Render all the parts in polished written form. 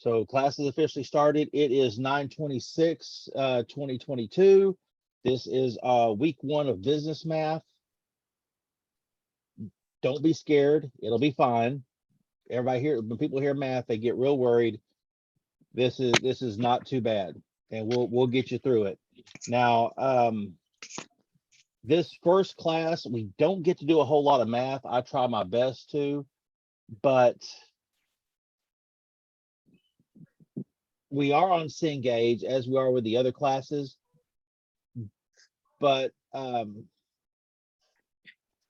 So class is officially started. It is 9/26, 2022. This is week 1 of business math. Don't be scared. It'll be fine. Everybody here, when people hear math, they get real worried. This is not too bad, and we'll get you through it. Now, this first class, we don't get to do a whole lot of math. I try my best to, but we are on Cengage as we are with the other classes, but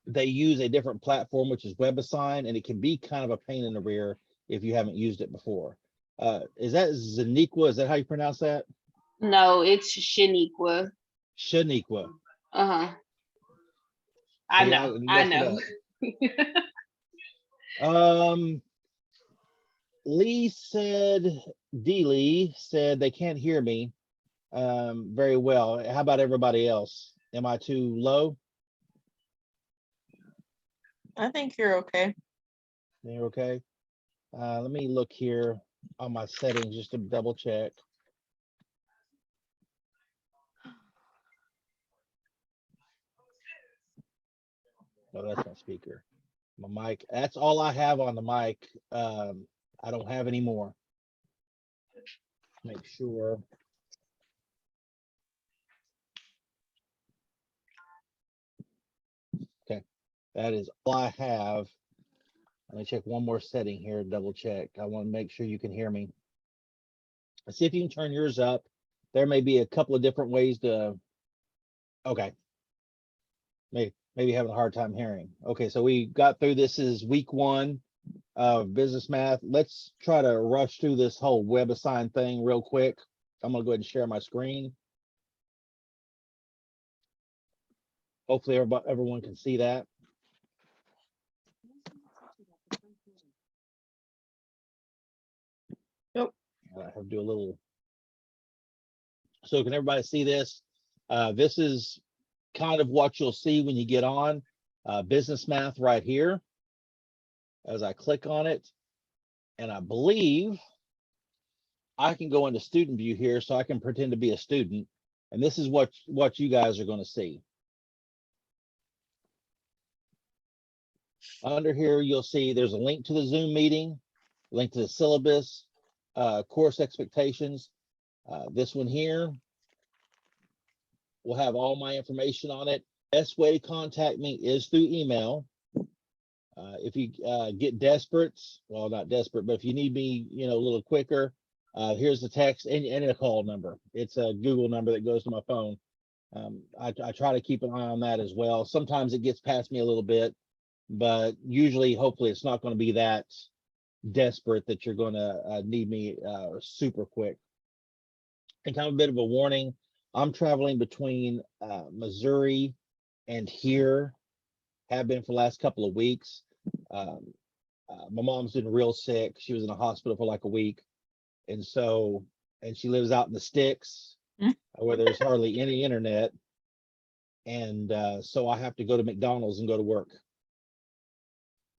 they use a different platform, which is WebAssign, and it can be kind of a pain in the rear if you haven't used it before. Is that Zaniqua? Is that how you pronounce that? No, it's Shaniqua. Shaniqua. Uh-huh. I know. Lee said, D. Lee said they can't hear me very well. How about everybody else? Am I too low? I think you're okay. You're okay. Let me look here on my settings just to double check. No, that's my speaker. My mic. That's all I have on the mic. I don't have any more. Make sure. Okay, that is all I have. Let me check one more setting here, double check. I want to make sure you can hear me. Let's see if you can turn yours up. There may be a couple of different ways to, okay. Maybe having a hard time hearing. Okay, so we got through, this is week 1 of business math. Let's try to rush through this whole WebAssign thing real quick. I'm gonna go ahead and share my screen. Hopefully everyone can see that. Yep. I have to do a little. So can everybody see this? This is kind of what you'll see when you get on business math right here. As I click on it, and I believe I can go into student view here, so I can pretend to be a student, and this is what you guys are going to see. Under here, you'll see there's a link to the Zoom meeting, link to the syllabus, course expectations. This one here will have all my information on it. Best way to contact me is through email. If you get desperate, well, not desperate, but if you need me, a little quicker, here's the text and a call number. It's a Google number that goes to my phone. I try to keep an eye on that as well. Sometimes it gets past me a little bit, but usually, hopefully, it's not going to be that desperate that you're going to need me super quick. And kind of a bit of a warning, I'm traveling between Missouri and here, have been for the last couple of weeks. My mom's been real sick. She was in a hospital for like a week. And she lives out in the sticks where there's hardly any internet. And so I have to go to McDonald's and go to work.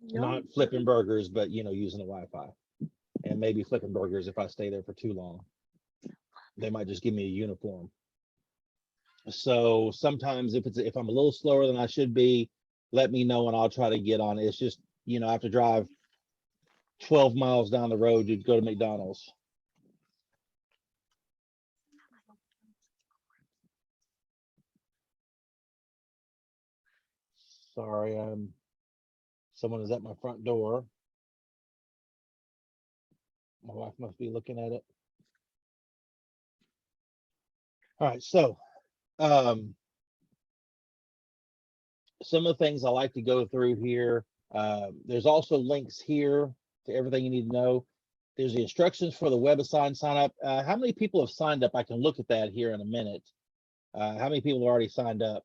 Not flipping burgers, but using the Wi-Fi, and maybe flipping burgers if I stay there for too long. They might just give me a uniform. So sometimes if I'm a little slower than I should be, let me know and I'll try to get on. It's just, I have to drive 12 miles down the road to go to McDonald's. Sorry, someone is at my front door. My wife must be looking at it. All right, so some of the things I like to go through here. There's also links here to everything you need to know. There's the instructions for the WebAssign sign up. How many people have signed up? I can look at that here in a minute. How many people have already signed up?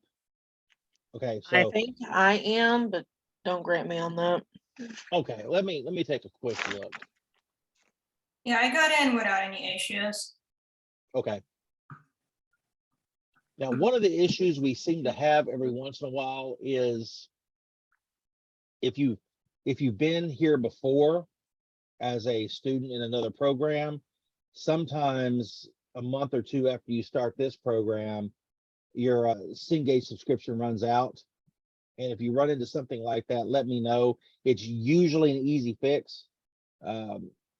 Okay, so I think I am, but don't grant me on that. Okay, let me take a quick look. Yeah, I got in without any issues. Okay. Now, one of the issues we seem to have every once in a while is if you've been here before, as a student in another program, sometimes a month or two after you start this program, your Cengage subscription runs out. And if you run into something like that, let me know. It's usually an easy fix.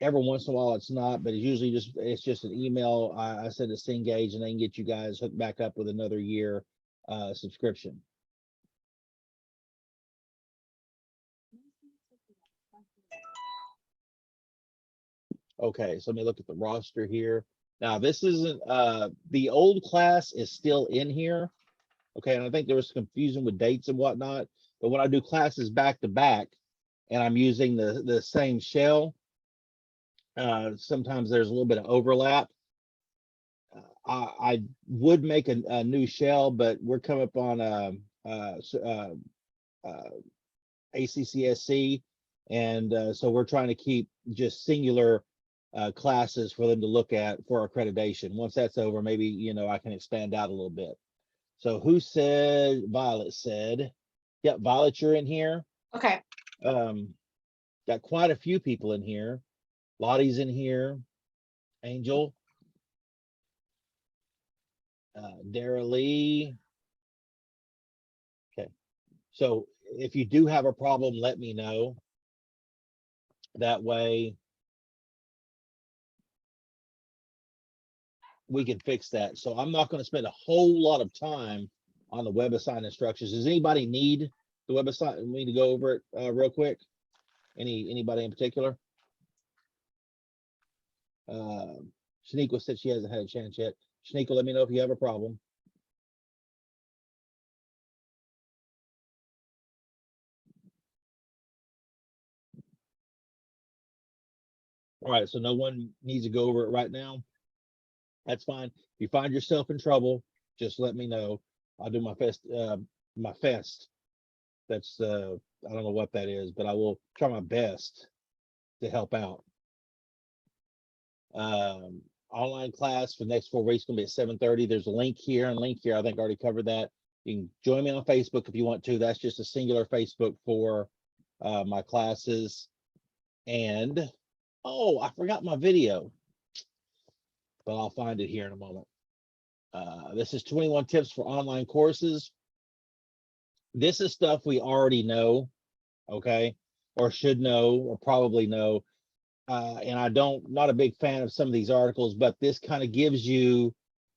Every once in a while it's not, but it's just an email I send to Cengage, and they can get you guys hooked back up with another year subscription. Okay, so let me look at the roster here. Now, this isn't the old class is still in here. Okay, and I think there was confusion with dates and whatnot, but when I do classes back to back and I'm using the same shell, sometimes there's a little bit of overlap. I would make a new shell, but we're coming up on ACCSC, and so we're trying to keep just singular classes for them to look at for accreditation. Once that's over, maybe I can expand out a little bit. So who said? Violet said. Yep, Violet, you're in here. Okay. Got quite a few people in here. Lottie's in here. Angel. Dara Lee. Okay. So if you do have a problem, let me know. That way we can fix that. So I'm not going to spend a whole lot of time on the WebAssign instructions. Does anybody need the WebAssign? We need to go over it real quick. Anybody in particular? Shaniqua said she hasn't had a chance yet. Shaniqua, let me know if you have a problem. All right, so no one needs to go over it right now. That's fine. If you find yourself in trouble, just let me know. I'll do my best. That's I don't know what that is, but I will try my best to help out. Online class for the next 4 weeks is gonna be at 7:30. There's a link here and link here. I think I already covered that. You can join me on Facebook if you want to. That's just a singular Facebook for my classes. And oh, I forgot my video, but I'll find it here in a moment. This is 21 tips for online courses. This is stuff we already know, okay, or should know, or probably know. And not a big fan of some of these articles, but this kind of gives you,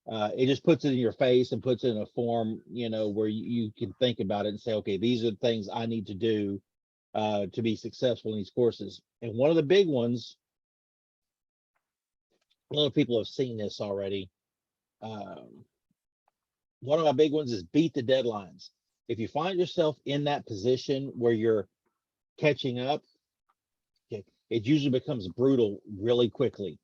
it just puts it in your face and puts it in a form, where you can think about it and say, okay, these are the things I need to do to be successful in these courses. And one of the big ones, a lot of people have seen this already. One of my big ones is beat the deadlines. If you find yourself in that position where you're catching up, it usually becomes brutal really quickly.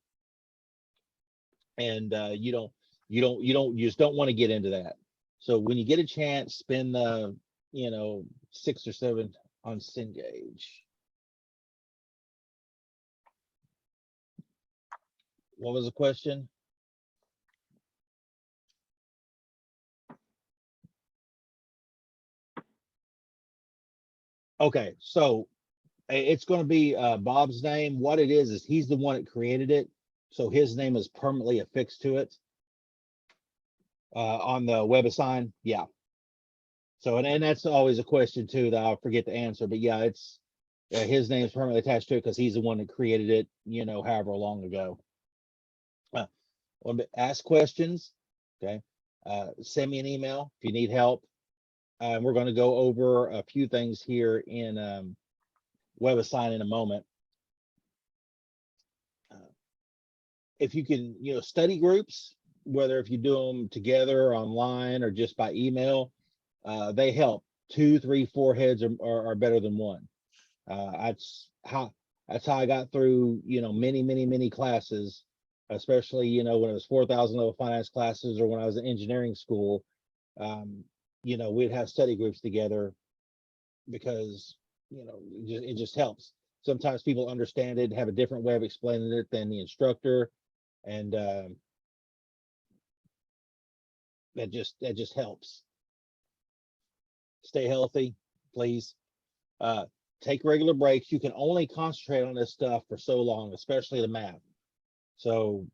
And you just don't want to get into that. So when you get a chance, spend 6 or 7 on Cengage. What was the question? Okay, so it's going to be Bob's name. What it is he's the one that created it, so his name is permanently affixed to it on the WebAssign. Yeah. So and that's always a question too that I'll forget to answer, but yeah, it's his name is permanently attached to it because he's the one that created it, however long ago. Ask questions. Okay. Send me an email if you need help. We're going to go over a few things here in WebAssign in a moment. If you can, study groups, whether if you do them together, online, or just by email, they help. 2, 3, 4 heads are better than one. That's how I got through, many classes, especially, when it was 4,000 level finance classes, or when I was in engineering school. We'd have study groups together because, it just helps. Sometimes people understand it, have a different way of explaining it than the instructor. And that just helps. Stay healthy, please. take regular breaks. You can only concentrate on this stuff for so long, especially the math. So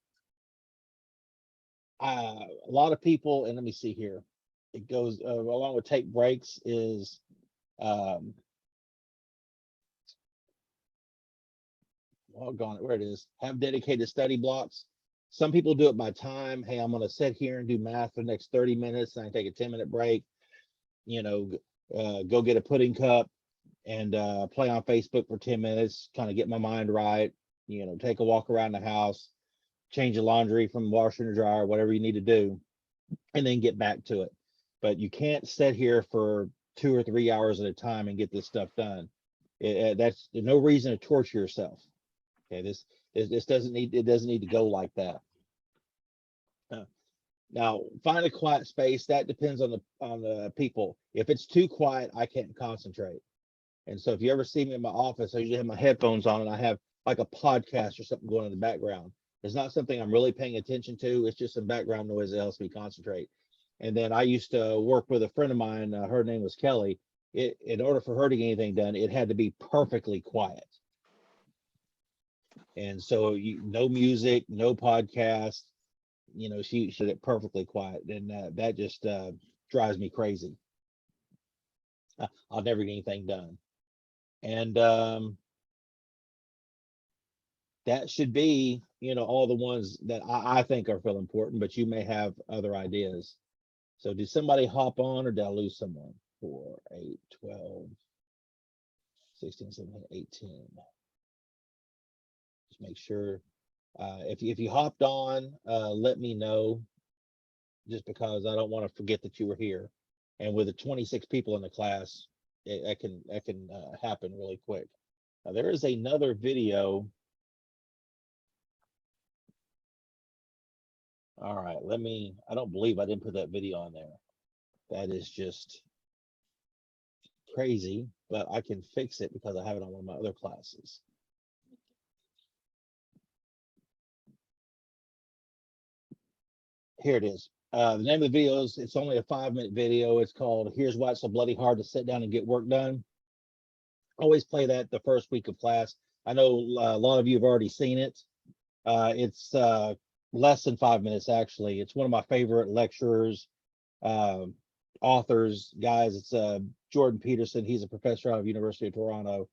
a lot of people, and let me see here, it goes along with take breaks is where it is, have dedicated study blocks. Some people do it by time. Hey, I'm going to sit here and do math for the next 30 minutes and I take a 10-minute break, go get a pudding cup and play on Facebook for 10 minutes, kind of get my mind right, take a walk around the house, change the laundry from washer and dryer, whatever you need to do, and then get back to it. But you can't sit here for 2 or 3 hours at a time and get this stuff done. There's no reason to torture yourself. Okay, this doesn't need to go like that. Now, find a quiet space. That depends on the people. If it's too quiet, I can't concentrate. And so if you ever see me in my office, I usually have my headphones on and I have like a podcast or something going in the background. It's not something I'm really paying attention to. It's just some background noise that helps me concentrate. And then I used to work with a friend of mine. Her name was Kelly. In order for her to get anything done, it had to be perfectly quiet. And so no music, no podcast, she should get perfectly quiet. And that just drives me crazy. I'll never get anything done. And that should be, all the ones that I think are feel important, but you may have other ideas. So did somebody hop on or did I lose someone? 4, 8, 12, 16, 17, 18. Just make sure if you hopped on, let me know, just because I don't want to forget that you were here. And with the 26 people in the class, that can happen really quick. Now, there is another video. All right, I don't believe I didn't put that video on there. That is just crazy, but I can fix it because I have it on one of my other classes. Here it is. The name of the video is, it's only a 5-minute video. It's called Here's Why It's So Bloody Hard to Sit Down and Get Work Done. Always play that the first week of class. I know a lot of you have already seen it. It's less than 5 minutes, actually. It's one of my favorite lecturers, authors, guys. It's Jordan Peterson. He's a professor out of University of Toronto.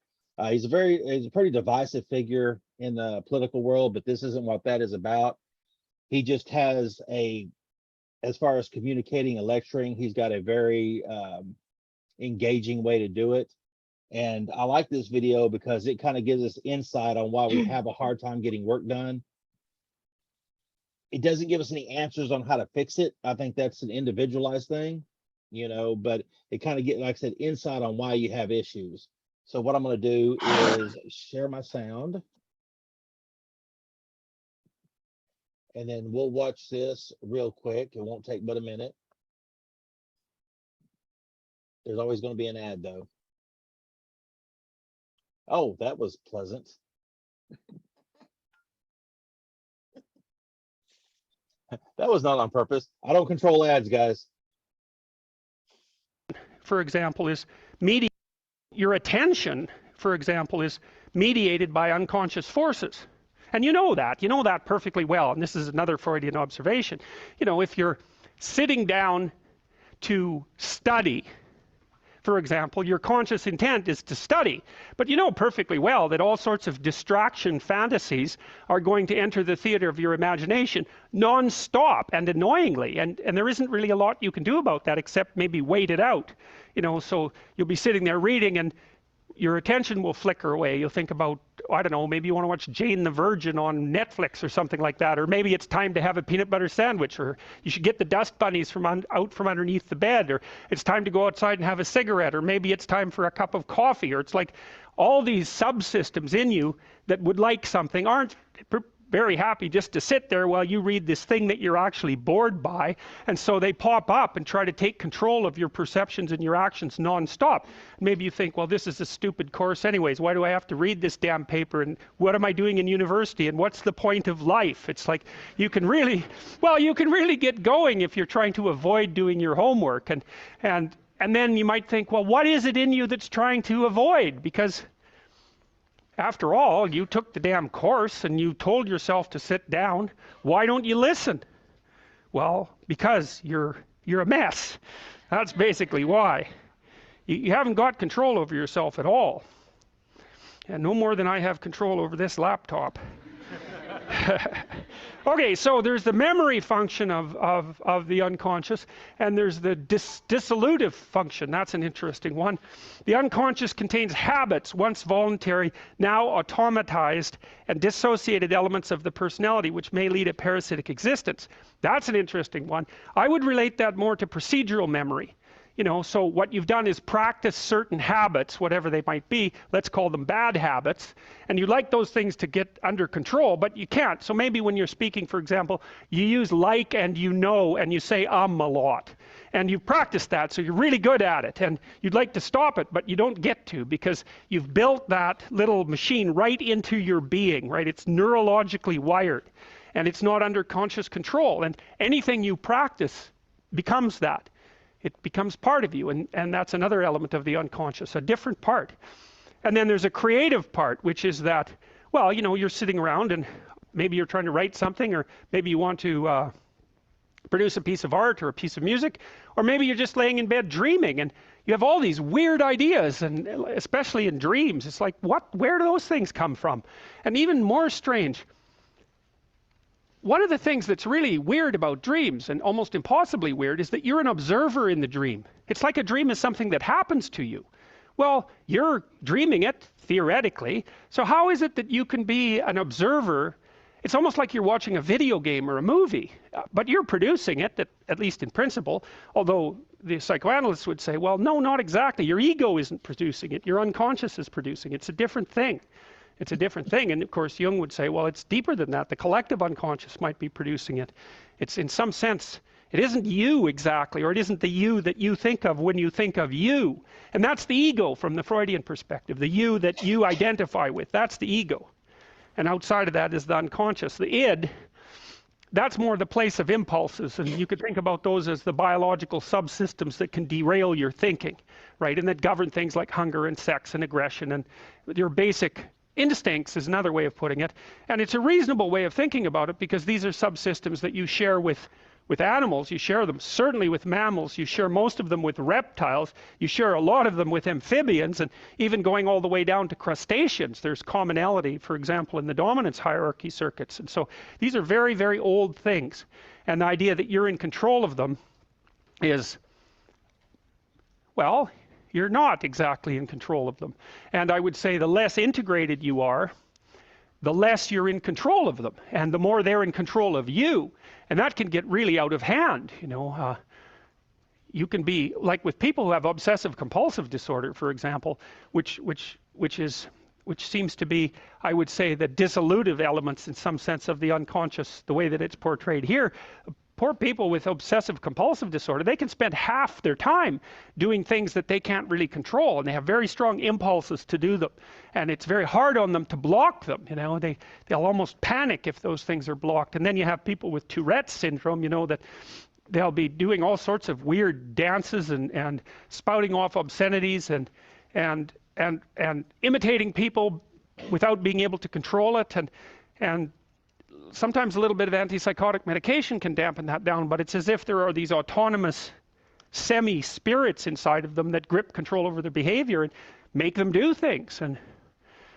He's a pretty divisive figure in the political world, but this isn't what that is about. He just has as far as communicating and lecturing, he's got a very engaging way to do it. And I like this video because it kind of gives us insight on why we have a hard time getting work done. It doesn't give us any answers on how to fix it. I think that's an individualized thing, but it kind of like I said, insight on why you have issues. So what I'm going to do is share my sound. And then we'll watch this real quick. It won't take but a minute. There's always going to be an ad though. Oh, that was pleasant. That was not on purpose. I don't control ads, guys. For example, is your attention, for example, is mediated by unconscious forces. And you know that perfectly well. And this is another Freudian observation. If you're sitting down to study, for example, your conscious intent is to study, but you know perfectly well that all sorts of distraction fantasies are going to enter the theater of your imagination non-stop and annoyingly, and there isn't really a lot you can do about that except maybe wait it out. So you'll be sitting there reading and your attention will flicker away. You'll think about, I don't know, maybe you want to watch Jane the Virgin on Netflix or something like that, or maybe it's time to have a peanut butter sandwich, or you should get the dust bunnies out from underneath the bed, or it's time to go outside and have a cigarette, or maybe it's time for a cup of coffee, or it's like all these subsystems in you that would like something aren't very happy just to sit there while you read this thing that you're actually bored by, and so they pop up and try to take control of your perceptions and your actions non-stop. Maybe you think, well, this is a stupid course anyways, why do I have to read this damn paper, and what am I doing in university, and what's the point of life? It's like you can really get going if you're trying to avoid doing your homework, and And then you might think, well, what is it in you that's trying to avoid? Because after all, you took the damn course and you told yourself to sit down. Why don't you listen? Well, because you're a mess. That's basically why. You haven't got control over yourself at all. And no more than I have control over this laptop. Okay, so there's the memory function of the unconscious, and there's the dissolutive function. That's an interesting one. The unconscious contains habits, once voluntary, now automatized, and dissociated elements of the personality, which may lead a parasitic existence. That's an interesting one. I would relate that more to procedural memory. You know, so what you've done is practice certain habits, whatever they might be. Let's call them bad habits. And you like those things to get under control, but you can't. So maybe when you're speaking, for example, you use like and you know, and you say a lot. And you've practiced that, so you're really good at it. And you'd like to stop it, but you don't get to, because you've built that little machine right into your being, right? It's neurologically wired, and it's not under conscious control. And anything you practice becomes that. It becomes part of you, and that's another element of the unconscious, a different part. And then there's a creative part, which is that, well, you know, you're sitting around and maybe you're trying to write something, or maybe you want to produce a piece of art or a piece of music, or maybe you're just laying in bed dreaming, and you have all these weird ideas, and especially in dreams, it's like, where do those things come from? And even more strange, one of the things that's really weird about dreams, and almost impossibly weird, is that you're an observer in the dream. It's like a dream is something that happens to you. Well, you're dreaming it, theoretically, so how is it that you can be an observer? It's almost like you're watching a video game or a movie, but you're producing it, at least in principle, although the psychoanalysts would say, well, no, not exactly. Your ego isn't producing it, your unconscious is producing it. It's a different thing. It's a different thing. And of course, Jung would say, well, it's deeper than that. The collective unconscious might be producing it. It's, in some sense, it isn't you exactly, or it isn't the you that you think of when you think of you. And that's the ego from the Freudian perspective, the you that you identify with. That's the ego. And outside of that is the unconscious. The id, that's more the place of impulses. And you could think about those as the biological subsystems that can derail your thinking, right? And that govern things like hunger and sex and aggression and your basic instincts is another way of putting it. And it's a reasonable way of thinking about it, because these are subsystems that you share with animals. You share them certainly with mammals. You share most of them with reptiles. You share a lot of them with amphibians, and even going all the way down to crustaceans. There's commonality, for example, in the dominance hierarchy circuits. And so these are very, very old things. And the idea that you're in control of them is, well, you're not exactly in control of them. And I would say the less integrated you are, the less you're in control of them, and the more they're in control of you. And that can get really out of hand, you know. You can be, like with people who have obsessive compulsive disorder, for example, which seems to be, I would say, the dissolutive elements in some sense of the unconscious, the way that it's portrayed here. Poor people with obsessive compulsive disorder, they can spend half their time doing things that they can't really control, and they have very strong impulses to do them, and it's very hard on them to block them. You know, they'll almost panic if those things are blocked. And then you have people with Tourette's syndrome, you know, that they'll be doing all sorts of weird dances and spouting off obscenities and imitating people without being able to control it, and sometimes a little bit of antipsychotic medication can dampen that down, but it's as if there are these autonomous semi-spirits inside of them that grip control over their behavior and make them do things. And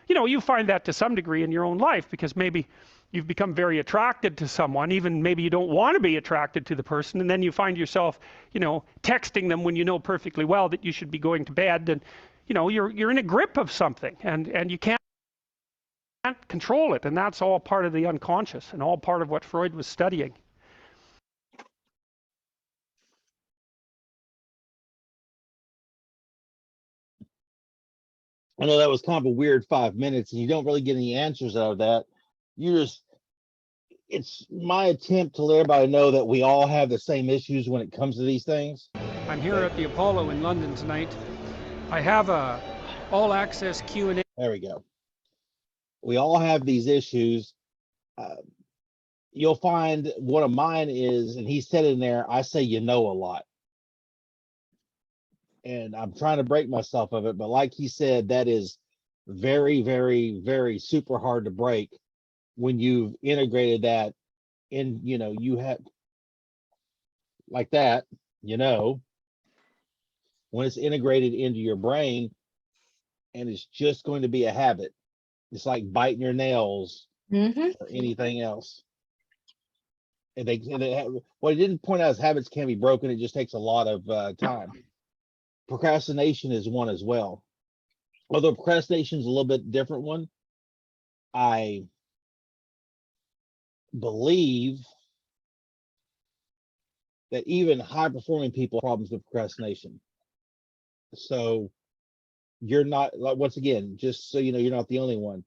you know, you find that to some degree in your own life, because maybe you've become very attracted to someone, even maybe you don't want to be attracted to the person, and then you find yourself, you know, texting them when you know perfectly well that you should be going to bed, and you know, you're in a grip of something, and you can't control it. And that's all part of the unconscious, and all part of what Freud was studying. I know that was kind of a weird 5 minutes, and you don't really get any answers out of that. It's my attempt to let everybody know that we all have the same issues when it comes to these things. I'm here at the Apollo in London tonight. I have a all-access Q&A. There we go. We all have these issues. You'll find one of mine is, and he said in there, I say you know a lot. and I'm trying to break myself of it, but like he said, that is very, very, very super hard to break when you've integrated that in, you have like that, when it's integrated into your brain and it's just going to be a habit. It's like biting your nails or anything else. And what he didn't point out is habits can be broken. It just takes a lot of time. Procrastination is one as well. Although procrastination is a little bit different one. I believe that even high performing people have problems with procrastination. So you're not, like, once again, just so you know, you're not the only one.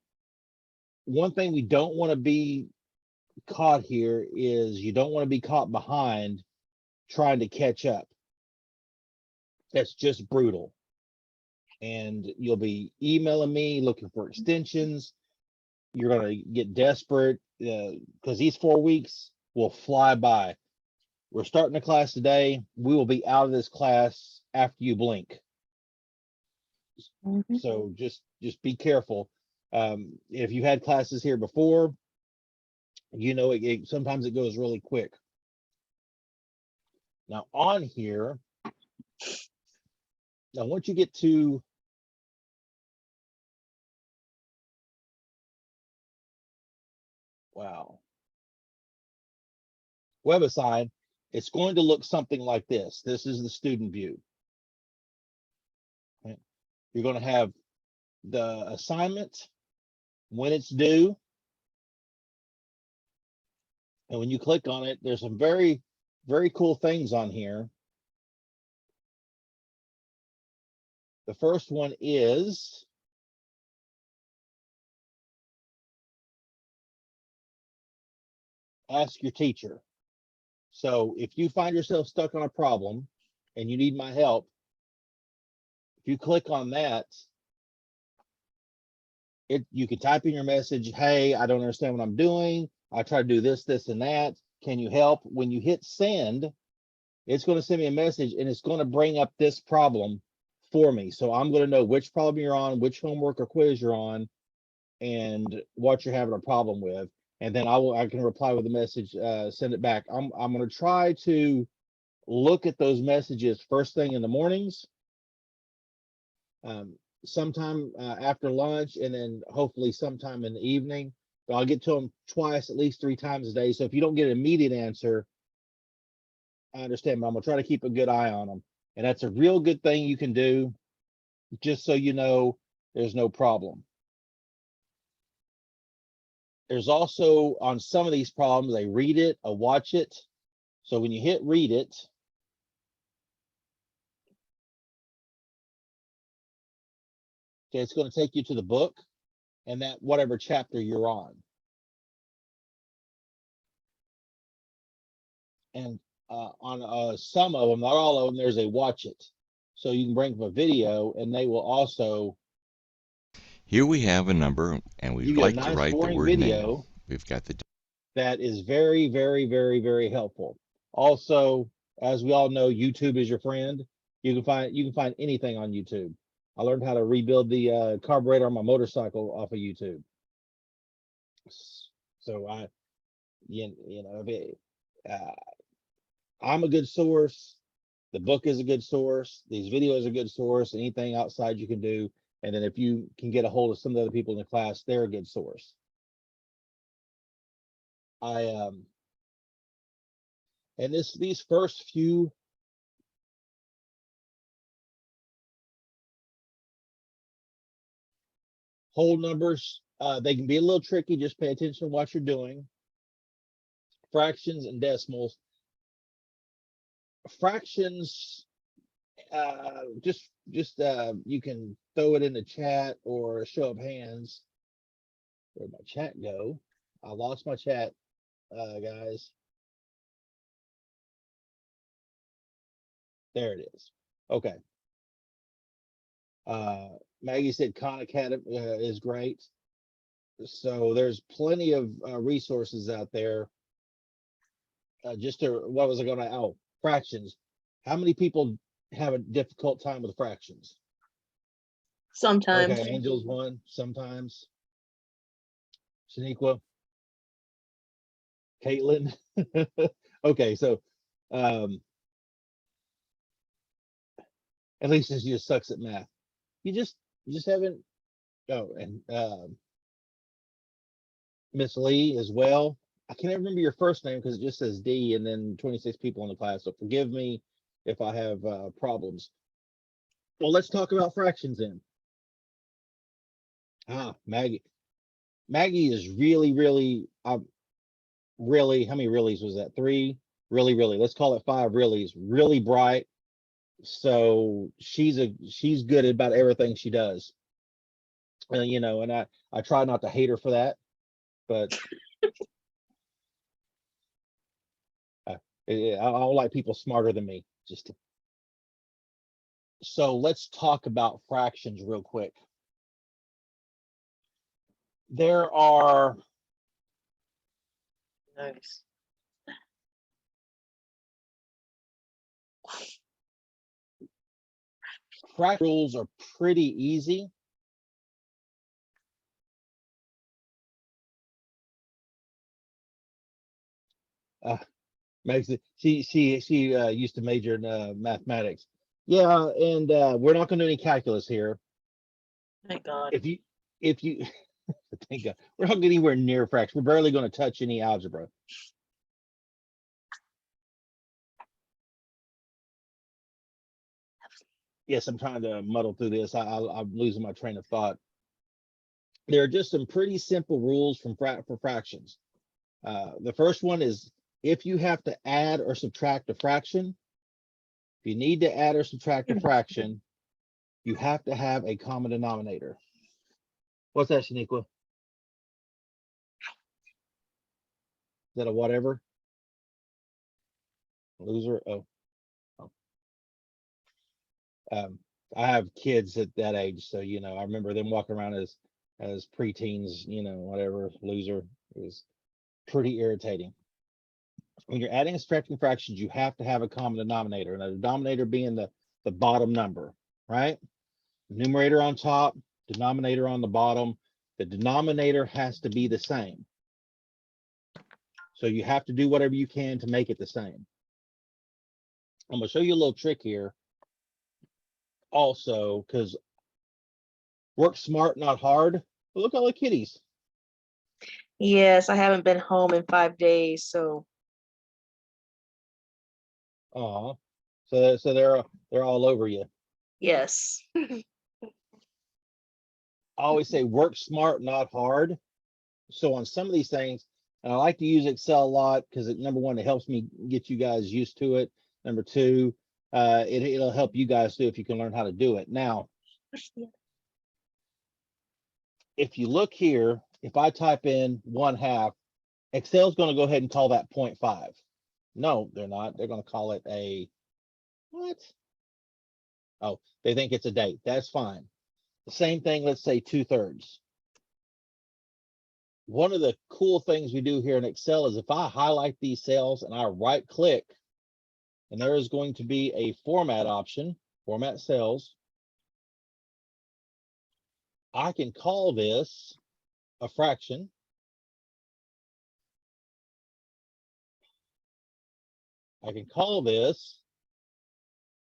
One thing we don't want to be caught here is you don't want to be caught behind trying to catch up. That's just brutal. And you'll be emailing me looking for extensions. You're going to get desperate because these 4 weeks will fly by. We're starting a class today. We will be out of this class after you blink. So just be careful. If you had classes here before, sometimes it goes really quick. Now on here, now once you get to web assign, it's going to look something like this. This is the student view. Okay. You're going to have the assignment, when it's due. And when you click on it, there's some very, very cool things on here. The first one is ask your teacher. So if you find yourself stuck on a problem and you need my help, if you click on that, you can type in your message, hey, I don't understand what I'm doing. I try to do this, this, and that. Can you help? When you hit send, it's going to send me a message and it's going to bring up this problem for me. So I'm going to know which problem you're on, which homework or quiz you're on, and what you're having a problem with. And then I can reply with a message, send it back. I'm going to try to look at those messages first thing in the mornings, sometime after lunch, and then hopefully sometime in the evening. But I'll get to them twice, at least 3 times a day. So if you don't get an immediate answer, I understand, but I'm gonna try to keep a good eye on them. And that's a real good thing you can do, just so you know there's no problem. There's also, on some of these problems, they read it or watch it. So when you hit read it, okay, it's going to take you to the book and that whatever chapter you're on. And on some of them, not all of them, there's a watch it. So you can bring up a video and they will also. Here we have a number, and we'd like to write the word name. We've got the. That is very, very, very, very helpful. Also, as we all know, YouTube is your friend. You can find anything on YouTube. I learned how to rebuild the carburetor on my motorcycle off of YouTube. So I'm a good source. The book is a good source. These videos are a good source. Anything outside you can do. And then if you can get a hold of some of the other people in the class, they're a good source. And these first few whole numbers, they can be a little tricky. Just pay attention to what you're doing. Fractions and decimals. Fractions, just you can throw it in the chat or a show of hands. Where'd my chat go? I lost my chat, guys. There it is. Okay. Maggie said Khan Academy is great. So there's plenty of resources out there. What was I going to? Oh, fractions. How many people have a difficult time with fractions? Sometimes. Okay, Angel's one, sometimes. Shaniqua? Caitlin? Okay, so at least she just sucks at math. You just haven't. Oh, and Miss Lee as well. I can't remember your first name because it just says D and then 26 people in the class. So forgive me if I have problems. Well, let's talk about fractions then. Maggie. Maggie is really, really, really, how many reallys was that? 3? Really, really. Let's call it 5 reallys. Really bright. So she's good at about everything she does. You know, and I try not to hate her for that, but I don't like people smarter than me. So let's talk about fractions real quick. There are Nice. fraction rules are pretty easy. She used to major in mathematics. Yeah, and we're not going to do any calculus here. Thank God. If you thank God, we're not getting anywhere near fraction. We're barely going to touch any algebra. Yes, I'm trying to muddle through this. I'm losing my train of thought. There are just some pretty simple rules for fractions. The first one is if you have to add or subtract a fraction, if you need to add or subtract a fraction, you have to have a common denominator. What's that, Shaniqua? Is that a whatever? Loser? Oh. I have kids at that age, so you know, I remember them walking around as preteens, you know, whatever, loser. It was pretty irritating. When you're adding and subtracting fractions, you have to have a common denominator, and the denominator being the bottom number, right? Numerator on top, denominator on the bottom. The denominator has to be the same. So you have to do whatever you can to make it the same. I'm gonna show you a little trick here also, because work smart, not hard. But look at all the kitties. Yes, I haven't been home in 5 days, so. So they're all over you. Yes. I always say work smart, not hard. So on some of these things, and I like to use Excel a lot because number one, it helps me get you guys used to it. Number two, it'll help you guys too if you can learn how to do it. Now, if you look here, if I type in 1/2, Excel's going to go ahead and call that 0.5. No, they're not. They're going to call it a what? Oh, they think it's a date. That's fine. The same thing, let's say 2/3. One of the cool things we do here in Excel is if I highlight these cells and I right click, and there is going to be a format option, format cells. I can call this a fraction. I can call this,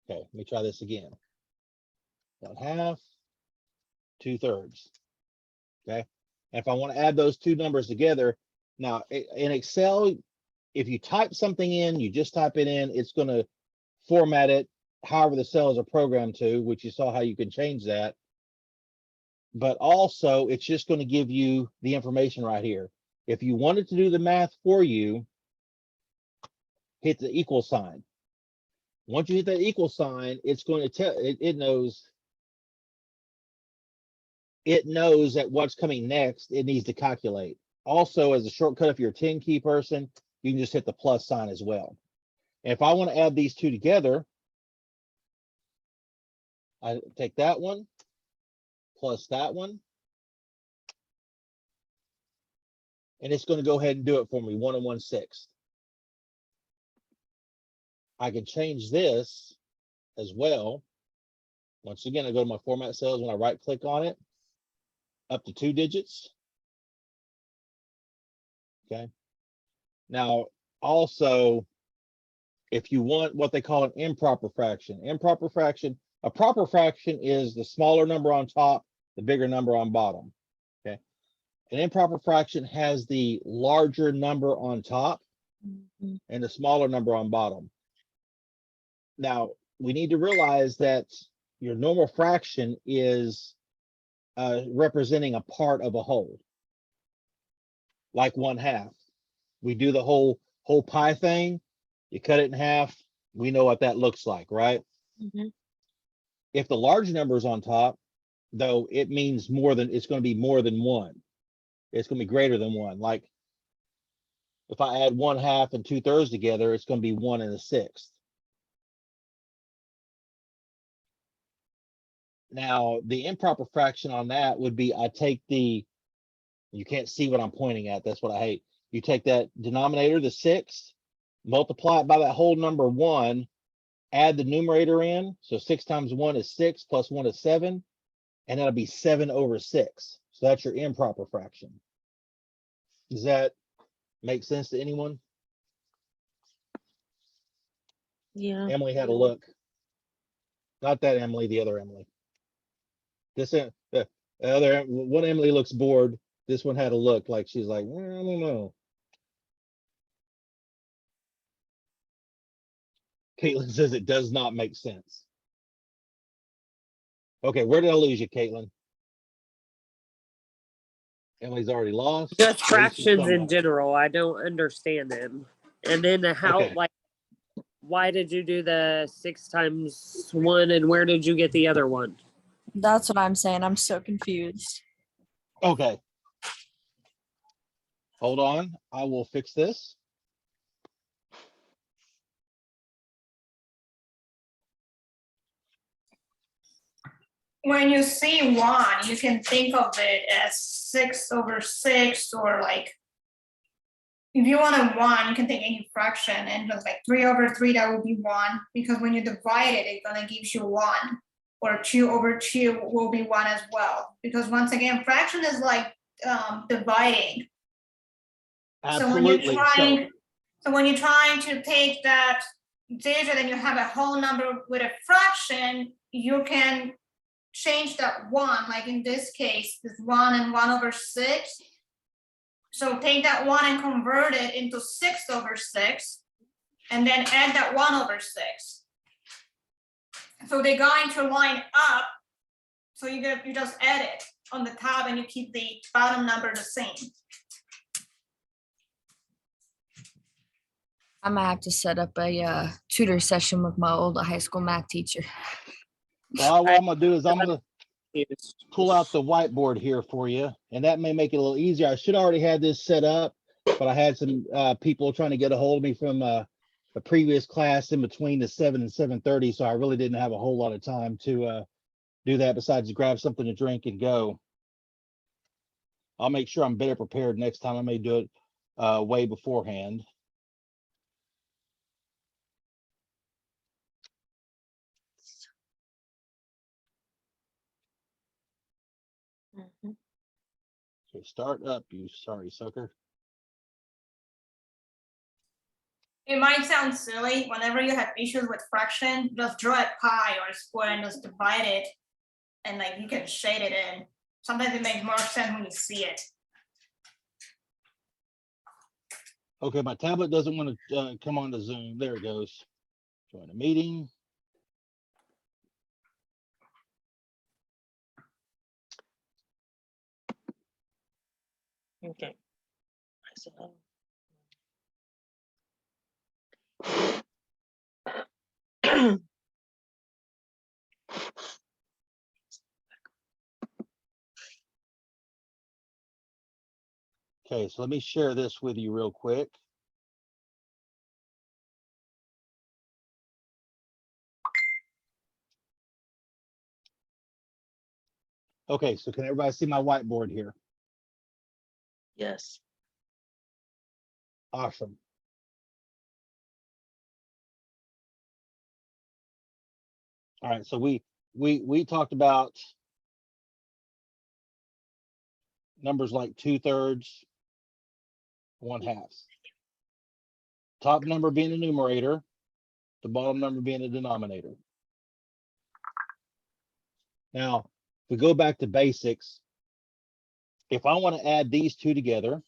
okay, let me try this again. 1/2, 2/3. Okay. And if I want to add those two numbers together, now in Excel, if you type something in, you just type it in, it's going to format it however the cells are programmed to, which you saw how you can change that. But also, it's just going to give you the information right here. If you wanted to do the math for you, hit the equal sign. Once you hit that equal sign, it's going to tell it knows that what's coming next, it needs to calculate. Also, as a shortcut, if you're a 10 key person, you can just hit the plus sign as well. And if I want to add these two together, I take that one plus that one, and it's going to go ahead and do it for me, 1 1/6. I can change this as well. Once again, I go to my format cells. When I right click on it, up to 2 digits. Okay. Now, also, if you want what they call an improper fraction, a proper fraction is the smaller number on top, the bigger number on bottom. Okay. An improper fraction has the larger number on top and the smaller number on bottom. Now, we need to realize that your normal fraction is representing a part of a whole, like 1/2. We do the whole pie thing. You cut it in half. We know what that looks like, right? Mhm. If the large number is on top, though, it means more than, it's going to be more than 1. It's going to be greater than 1. Like if I add 1/2 and 2/3 together, it's going to be 1 1/6. Now, the improper fraction on that would be, I take you can't see what I'm pointing at. That's what I hate. You take that denominator, the 6, multiply it by that whole number 1, add the numerator in. So 6 times 1 is 6, plus 1 is 7, and that'll be 7/6. So that's your improper fraction. Does that make sense to anyone? Yeah. Emily had a look. Not that Emily, the other Emily. This the other one Emily looks bored. This one had a look like she's like, I don't know. Caitlin says it does not make sense. Okay, where did I lose you, Caitlin? Emily's already lost. Just fractions in general. I don't understand them. And then how, Okay. like, why did you do the 6 times 1 and where did you get the other one? That's what I'm saying. I'm so confused. Okay. Hold on. I will fix this. When you see 1, you can think of it as 6/6, or like, if you want a 1, you can take any fraction and just like 3/3, that would be 1, because when you divide it, it's gonna give you 1, or 2/2 will be 1 as well, because once again, fraction is like dividing. Absolutely. So when you're trying to take that digit and you have a whole number with a fraction, you can change that 1, like in this case, this 1 and 1/6. So take that 1 and convert it into 6/6, and then add that 1/6. So they're going to line up. So you just add it on the top and you keep the bottom number the same. I'm gonna have to set up a tutor session with my old high school math teacher. Well, what I'm gonna do is I'm gonna pull out the whiteboard here for you, and that may make it a little easier. I should already have this set up, but I had some people trying to get a hold of me from the previous class in between the 7 and 7:30, so I really didn't have a whole lot of time to do that besides grab something to drink and go. I'll make sure I'm better prepared next time. I may do it way beforehand. Mhm. Okay, start up, you sorry sucker. It might sound silly. Whenever you have issues with fraction, just draw a pie or a square and just divide it, and like you can shade it in. Sometimes it makes more sense when you see it. Okay, my tablet doesn't want to come on to Zoom. There it goes. Join a meeting. Okay. Okay, so let me share this with you real quick. Okay, so can everybody see my whiteboard here? Yes. Awesome. All right, so we talked about numbers like 2/3, 1/2. Top number being a numerator, the bottom number being a denominator. Now, if we go back to basics, if I want to add these two together,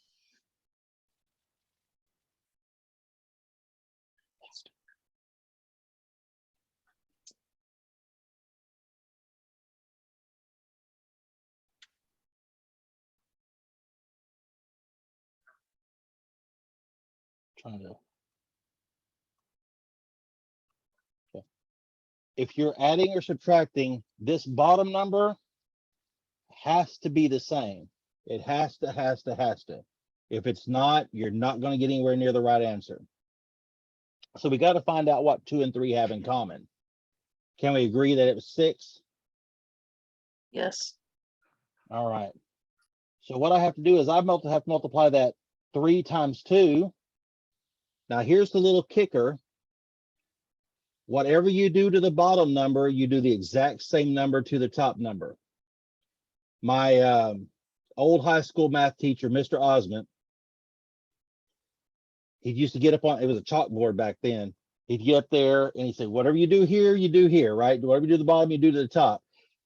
trying to, okay. If you're adding or subtracting, this bottom number has to be the same. It has to. If it's not, you're not going to get anywhere near the right answer. So we got to find out what 2 and 3 have in common. Can we agree that it was 6? Yes. All right. So what I have to do is I have to multiply that 3 times 2. Now here's the little kicker. Whatever you do to the bottom number, you do the exact same number to the top number. My old high school math teacher, Mr. Osmond, he used to get up on, it was a chalkboard back then. He'd get up there and he'd say, whatever you do here, right? Whatever you do to the bottom, you do to the top.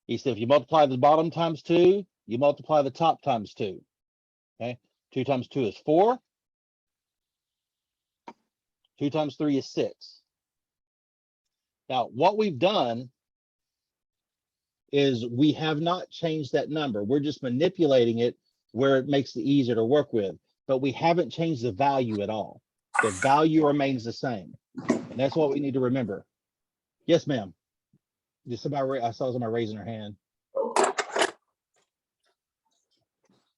He said, if you multiply the bottom times 2, you multiply the top times 2. Okay, 2 times 2 is 4. 2 times 3 is 6. Now, what we've done is we have not changed that number. We're just manipulating it where it makes it easier to work with, but we haven't changed the value at all. The value remains the same. And that's what we need to remember. Yes, ma'am. Just somebody, I saw somebody raising her hand.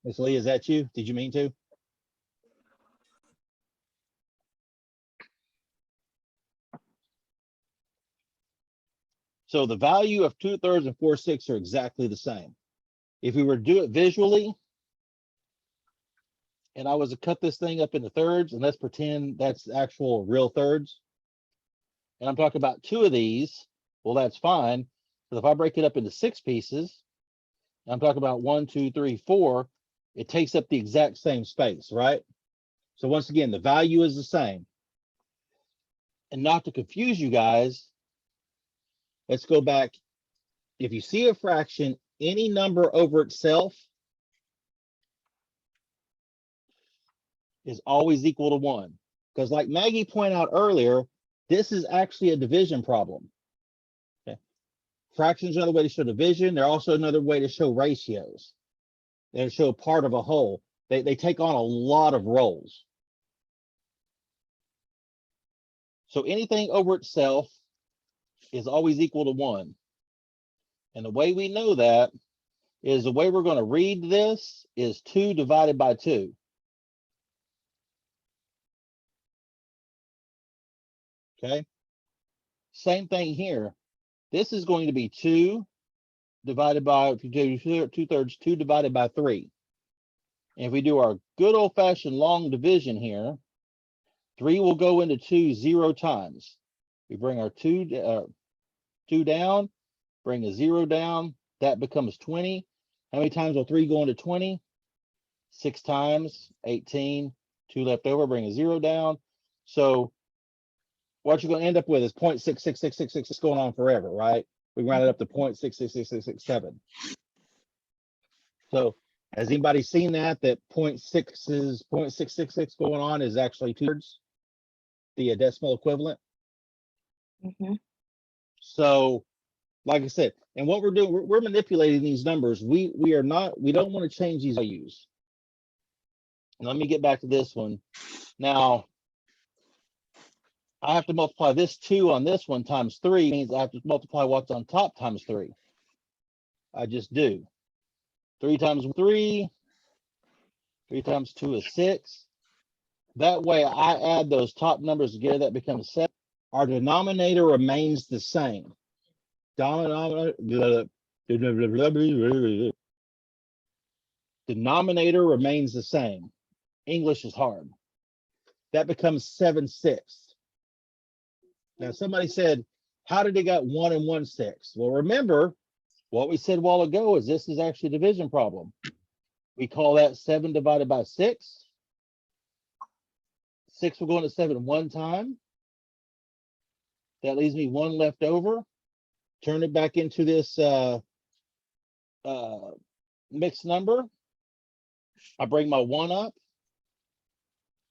Miss Lee, is that you? Did you mean to? So the value of 2/3 and 4/6 are exactly the same. If we were to do it visually, and I was to cut this thing up into thirds, and let's pretend that's actual real thirds, and I'm talking about 2 of these, well, that's fine. But if I break it up into 6 pieces, I'm talking about 1, 2, 3, 4, it takes up the exact same space, right? So once again, the value is the same. And not to confuse you guys, let's go back. If you see a fraction, any number over itself is always equal to 1. Because like Maggie pointed out earlier, this is actually a division problem. Okay. Fractions are another way to show division. They're also another way to show ratios. They show part of a whole. They take on a lot of roles. So anything over itself is always equal to 1. And the way we know that is the way we're going to read this is 2 divided by 2. Okay. Same thing here. This is going to be 2 divided by, if you do 2/3, 2 divided by 3. And if we do our good old fashioned long division here, 3 will go into 2 0 times. We bring our 2 down, bring a 0 down, that becomes 20. How many times will 3 go into 20? 6 times, 18, 2 left over, bring a 0 down. So what you're going to end up with is 0.66666 going on forever, right? We round it up to 0.66667. So has anybody seen that 0.666 going on is actually 2/3, the decimal equivalent? Mm-hmm. So like I said, and what we're doing, we're manipulating these numbers. We don't want to change these values. Let me get back to this one. Now, I have to multiply this 2 on this one times 3 means I have to multiply what's on top times 3. I just do. 3 times 3, 3 times 2 is 6. That way I add those top numbers together, that becomes 7. Our denominator remains the same. Denominator remains the same. English is hard. That becomes 7/6. Now somebody said, How did it got 1 and 1/6? Well, remember what we said a while ago is this is actually a division problem. We call that 7 divided by 6. 6 will go into 7 one time. That leaves me 1 left over. Turn it back into this mixed number. I bring my 1 up.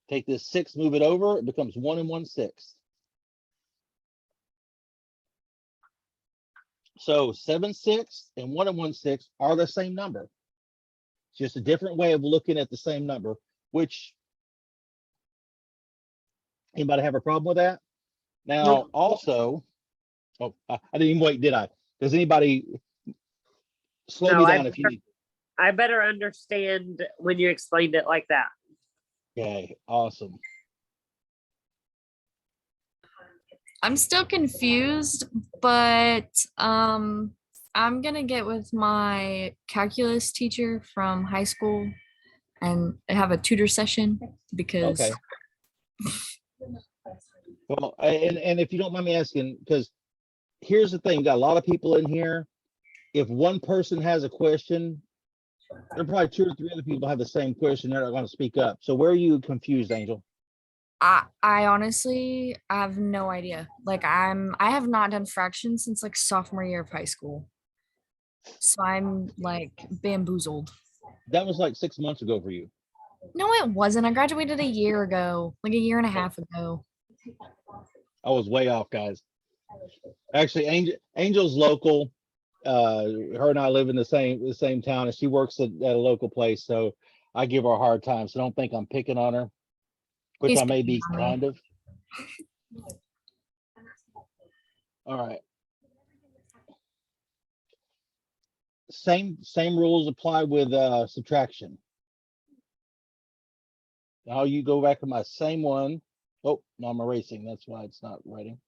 Take this 6, move it over. It becomes 1 and 1/6. So 7/6 and 1 and 1/6 are the same number. It's just a different way of looking at the same number, which anybody have a problem with that? Now, Nope. also, oh, I didn't even wait, did I? Does anybody slow No, me down if you need? I better understand when you explained it like that. Okay, awesome. I'm still confused, but I'm gonna get with my calculus teacher from high school and have a tutor session because Okay. Well, and if you don't mind me asking, because here's the thing, got a lot of people in here. If one person has a question, there are probably 2 or 3 other people have the same question. They're not going to speak up. So where are you confused, Angel? I honestly have no idea. Like I have not done fractions since like sophomore year of high school. So I'm like bamboozled. That was like 6 months ago for you. No, it wasn't. I graduated a year ago, like a year and a half ago. I was way off, guys. Actually, Angel's local. Her and I live in the same town, and she works at a local place. So I give her a hard time. So don't think I'm picking on her, which He's I may be picking on me. kind of. All right. Same rules apply with subtraction. Now you go back to my same one. Oh, no, I'm erasing. That's why it's not writing.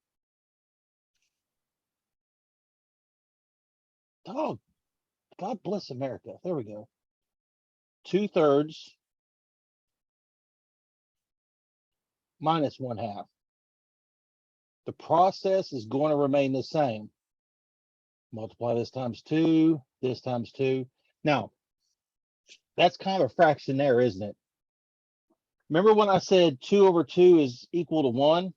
Oh, God bless America. There we go. 2/3 minus 1/2. The process is going to remain the same. Multiply this times 2, this times 2. Now, that's kind of a fraction there, isn't it? Remember when I said 2/2 is equal to 1?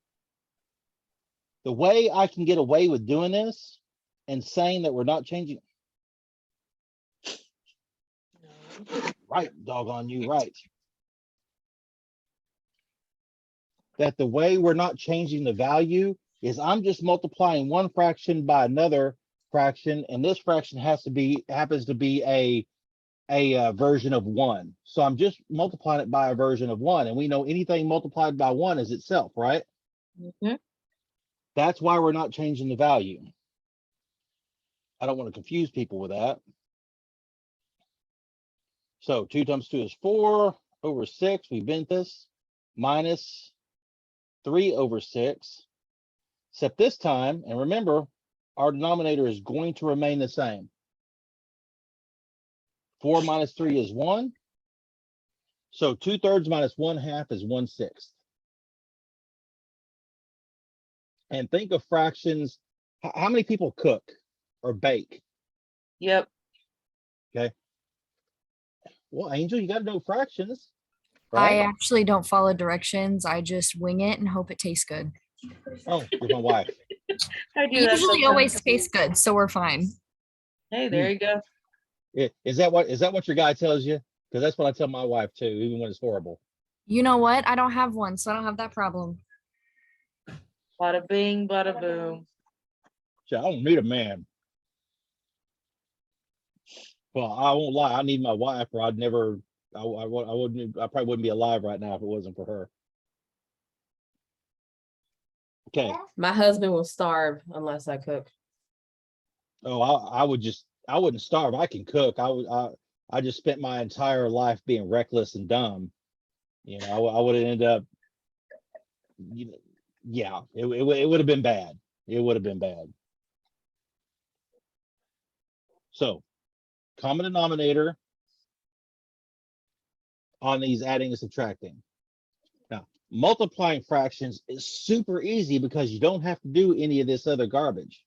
The way I can get away with doing this and saying that we're not changing. Right, doggone you, right. That the way we're not changing the value is I'm just multiplying one fraction by another fraction, and this fraction happens to be a version of 1. So I'm just multiplying it by a version of 1, and we know anything multiplied by 1 is itself, right? Mm-hmm. That's why we're not changing the value. I don't want to confuse people with that. So 2 times 2 is 4/6. We bent this minus 3/6. Except this time, and remember, our denominator is going to remain the same. 4 minus 3 is 1. So 2/3 minus 1/2 is 1/6. And think of fractions. How many people cook or bake? Yep. Okay. Well, Angel, you got to know fractions, I right? actually don't follow directions. I just wing it and hope it tastes good. Oh, you're my wife. I It usually always tastes good, so we're fine. Hey, there you go. Is that what your guy tells you? Because that's what I tell my wife too, even when it's horrible. You know what? I don't have one, so I don't have that problem. Bada bing, bada boom. I don't need a man. Well, I won't lie. I need my wife, or I'd never. I probably wouldn't be alive right now if it wasn't for her. Okay. My husband will starve unless I cook. Oh, I wouldn't starve. I can cook. I just spent my entire life being reckless and dumb. You know, I would have ended up. Yeah, it would have been bad. It would have been bad. So, common denominator on these adding and subtracting. Now, multiplying fractions is super easy because you don't have to do any of this other garbage.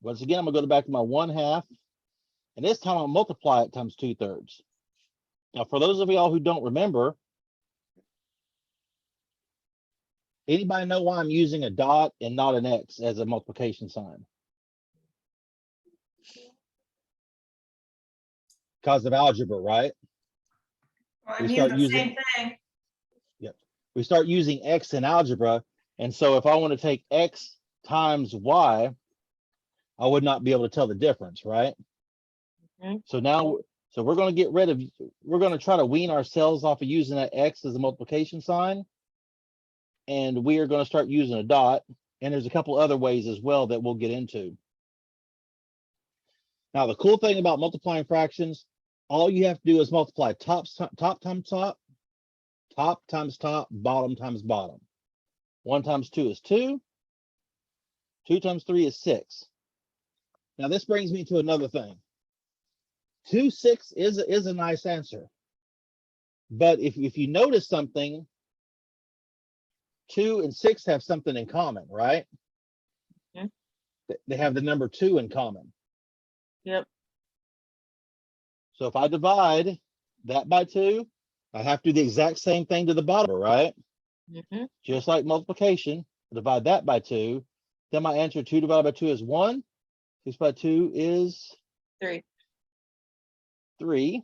Once again, I'm gonna go back to my 1/2, and this time I'll multiply it times 2/3. Now, for those of y'all who don't remember, anybody know why I'm using a dot and not an X as a multiplication sign? Because of algebra, right? Well, We I knew start the using- same thing. We start using X in algebra. And so if I want to take X times Y, I would not be able to tell the difference, right? Mhm. So now, so we're going to get rid of, we're going to try to wean ourselves off of using that X as a multiplication sign. And we are going to start using a dot. And there's a couple other ways as well that we'll get into. Now, the cool thing about multiplying fractions, all you have to do is multiply top times top, top times top, bottom times bottom. 1 times 2 is 2. 2 times 3 is 6. Now, this brings me to another thing. 2, 6 is a nice answer. But if you notice something, 2 and 6 have something in common, right? Mhm. They have the number 2 in common. Yep. So if I divide that by 2, I have to do the exact same thing to the bottom, right? Mhm. Just like multiplication, divide that by 2. Then my answer 2 divided by 2 is 1. 6 by 2 is 3. 3.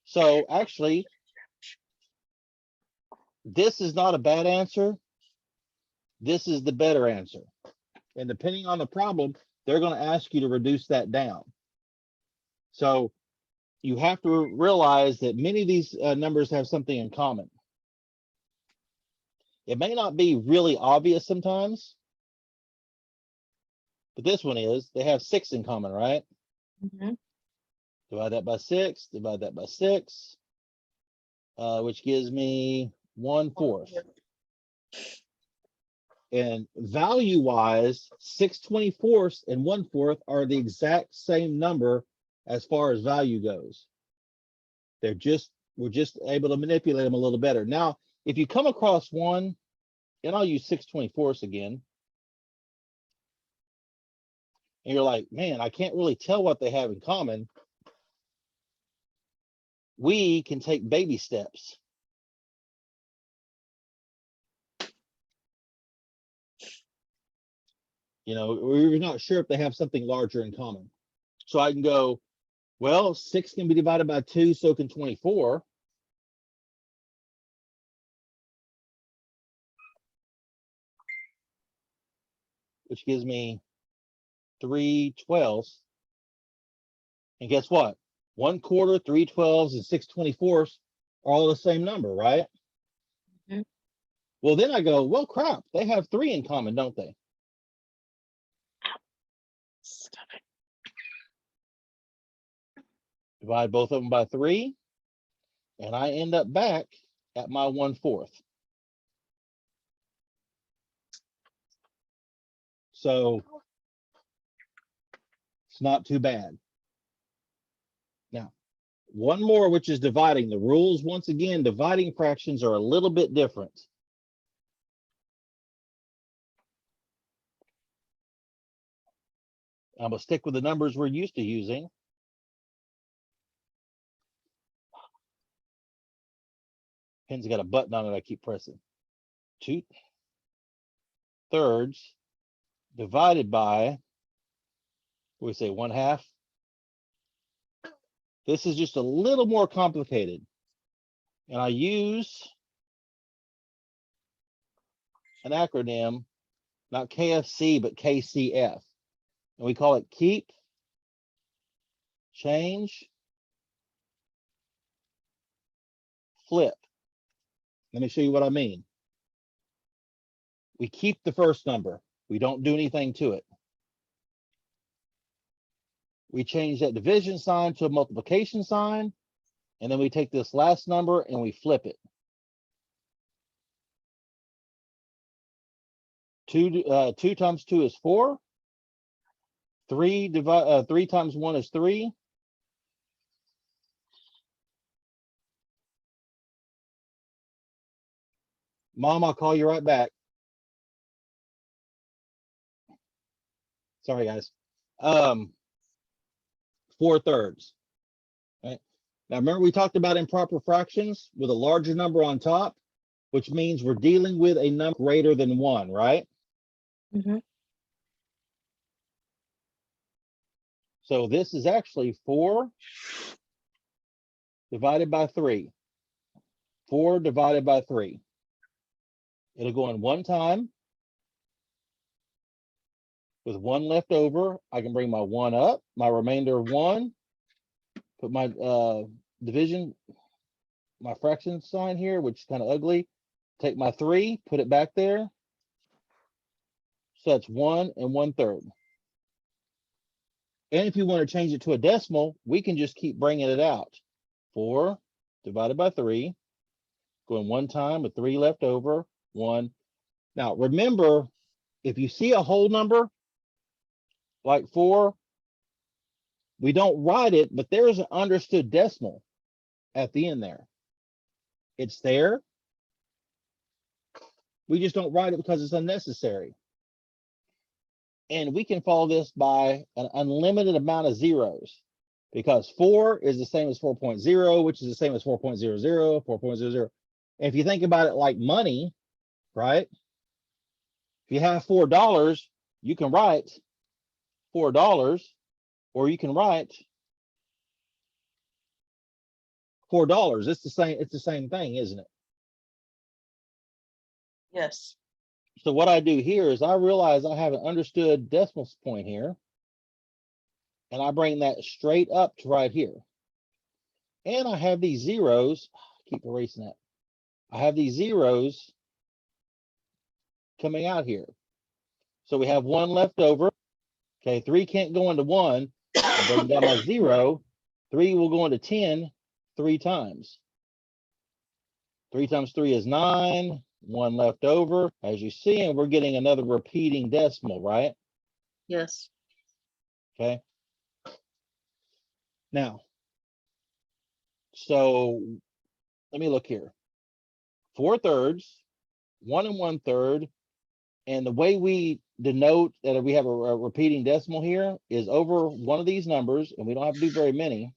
So actually, this is not a bad answer. This is the better answer. And depending on the problem, they're going to ask you to reduce that down. So you have to realize that many of these numbers have something in common. It may not be really obvious sometimes, but this one is. They have 6 in common, right? Mhm. Divide that by 6, divide that by 6, which gives me 1/4. And value-wise, 6/24 and 1/4 are the exact same number as far as value goes. We're just able to manipulate them a little better. Now, if you come across one, and I'll use 6/24 again, and you're like, man, I can't really tell what they have in common. We can take baby steps. You know, we're not sure if they have something larger in common. So I can go, well, 6 can be divided by 2, so can 24. Which gives me 3/12. And guess what? 1/4, 3/12, and 6/24 are all the same number, right? Mhm. Well, then I go, well, crap, they have 3 in common, don't they? Stop it. Divide both of them by 3, and I end up back at my 1/4. So it's not too bad. Now, one more, which is dividing. The rules, once again, dividing fractions are a little bit different. I'm gonna stick with the numbers we're used to using. Pen's got a button on it I keep pressing. 2/3 divided by, what do we say, 1/2? This is just a little more complicated. And I use an acronym, not KFC, but KCF. And we call it keep, change, flip. Let me show you what I mean. We keep the first number. We don't do anything to it. We change that division sign to a multiplication sign. And then we take this last number and we flip it. 2 times 2 is 4. 3 times 1 is 3. Mom, I'll call you right back. Sorry, guys. 4/3. Right. Now, remember we talked about improper fractions with a larger number on top, which means we're dealing with a number greater than 1, right? Mhm. So this is actually 4 divided by 3. 4 divided by 3. It'll go in 1 time. With 1 left over, I can bring my 1 up, my remainder of 1, put my division, my fraction sign here, which is kind of ugly. Take my 3, put it back there. So that's 1 1/3. And if you want to change it to a decimal, we can just keep bringing it out. 4 divided by 3, going 1 time with 3 left over, 1. Now, remember, if you see a whole number like 4, we don't write it, but there's an understood decimal at the end there. It's there. We just don't write it because it's unnecessary. And we can follow this by an unlimited amount of zeros, because 4 is the same as 4.0, which is the same as 4.00, 4.00. And if you think about it like money, right? If you have $4, you can write $4, or you can write $4. It's the same thing, isn't it? Yes. So what I do here is I realize I have an understood decimal point here, and I bring that straight up to right here. And I have these zeros. Keep erasing that. I have these zeros coming out here. So we have 1 left over. Okay, 3 can't go into 1. I bring down my 0. 3 will go into 10 3 times. 3 times 3 is 9. 1 left over, as you see, and we're getting another repeating decimal, right? Yes. Okay. Now, so let me look here. 4/3, 1 1/3, and the way we denote that we have a repeating decimal here is over one of these numbers, and we don't have to do very many.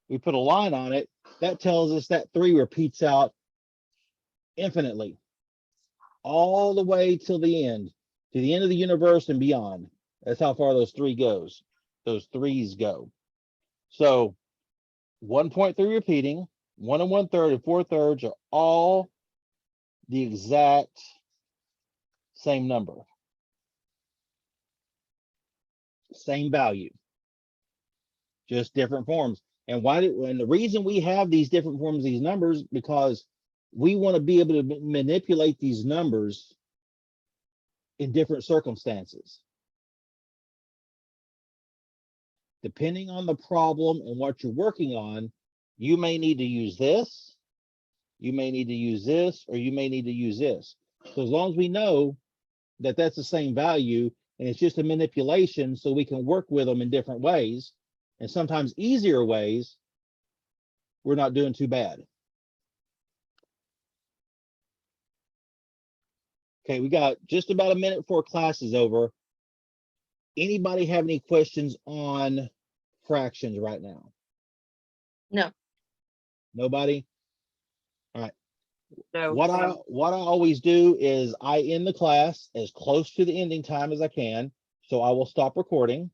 We put a line on it. That tells us that 3 repeats out infinitely, all the way till the end, to the end of the universe and beyond. That's how far those 3 goes. Those 3s go. So 1.3 repeating, 1 1/3 and 4/3 are all the exact same number, same value, just different forms. And the reason we have these different forms of these numbers, because we want to be able to manipulate these numbers in different circumstances. Depending on the problem and what you're working on, you may need to use this, you may need to use this, or you may need to use this. So as long as we know that that's the same value and it's just a manipulation, so we can work with them in different ways, and sometimes easier ways, we're not doing too bad. Okay, we got just about a minute before class is over. Anybody have any questions on fractions right now? No. Nobody? All right. No. What I always do is I end the class as close to the ending time as I can. So I will stop recording.